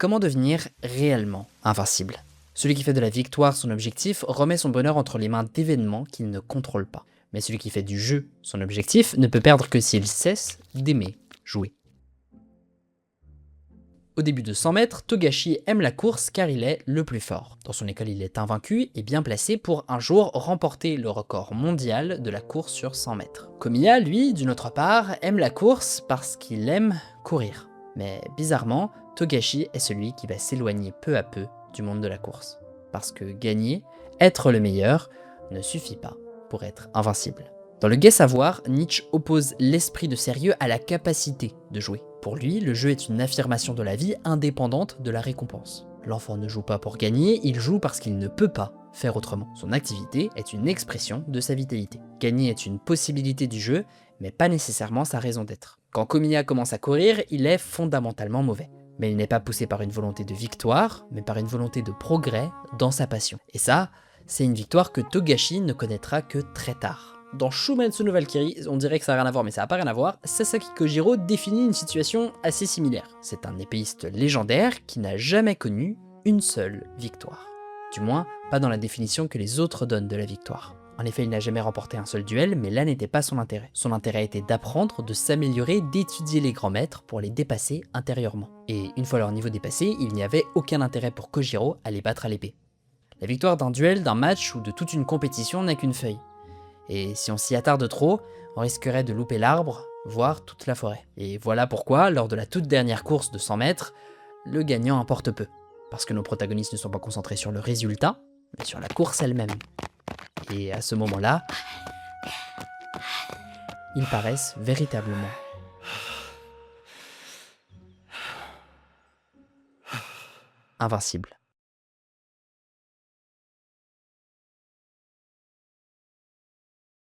comment devenir réellement invincible? Celui qui fait de la victoire son objectif remet son bonheur entre les mains d'événements qu'il ne contrôle pas. Mais celui qui fait du jeu son objectif ne peut perdre que s'il cesse d'aimer jouer. Au début de 100 mètres, Togashi aime la course car il est le plus fort. Dans son école, il est invaincu et bien placé pour un jour remporter le record mondial de la course sur 100 mètres. Komiya, lui, d'une autre part, aime la course parce qu'il aime courir. Mais bizarrement, Togashi est celui qui va s'éloigner peu à peu du monde de la course. Parce que gagner, être le meilleur, ne suffit pas pour être invincible. Dans le Gai Savoir, Nietzsche oppose l'esprit de sérieux à la capacité de jouer. Pour lui, le jeu est une affirmation de la vie indépendante de la récompense. L'enfant ne joue pas pour gagner, il joue parce qu'il ne peut pas faire autrement. Son activité est une expression de sa vitalité. Gagner est une possibilité du jeu, mais pas nécessairement sa raison d'être. Quand Komiya commence à courir, il est fondamentalement mauvais. Mais il n'est pas poussé par une volonté de victoire, mais par une volonté de progrès dans sa passion. Et ça, c'est une victoire que Togashi ne connaîtra que très tard. Dans Shumatsu no Valkyrie, on dirait que ça n'a rien à voir, mais ça n'a pas rien à voir, Sasaki Kojiro définit une situation assez similaire. C'est un épéiste légendaire qui n'a jamais connu une seule victoire. Du moins, pas dans la définition que les autres donnent de la victoire. En effet, il n'a jamais remporté un seul duel, mais là n'était pas son intérêt. Son intérêt était d'apprendre, de s'améliorer, d'étudier les grands maîtres pour les dépasser intérieurement. Et une fois leur niveau dépassé, il n'y avait aucun intérêt pour Kojiro à les battre à l'épée. La victoire d'un duel, d'un match ou de toute une compétition n'est qu'une feuille. Et si on s'y attarde trop, on risquerait de louper l'arbre, voire toute la forêt. Et voilà pourquoi, lors de la toute dernière course de 100 mètres, le gagnant importe peu. Parce que nos protagonistes ne sont pas concentrés sur le résultat, mais sur la course elle-même. Et à ce moment-là, ils paraissent véritablement invincibles.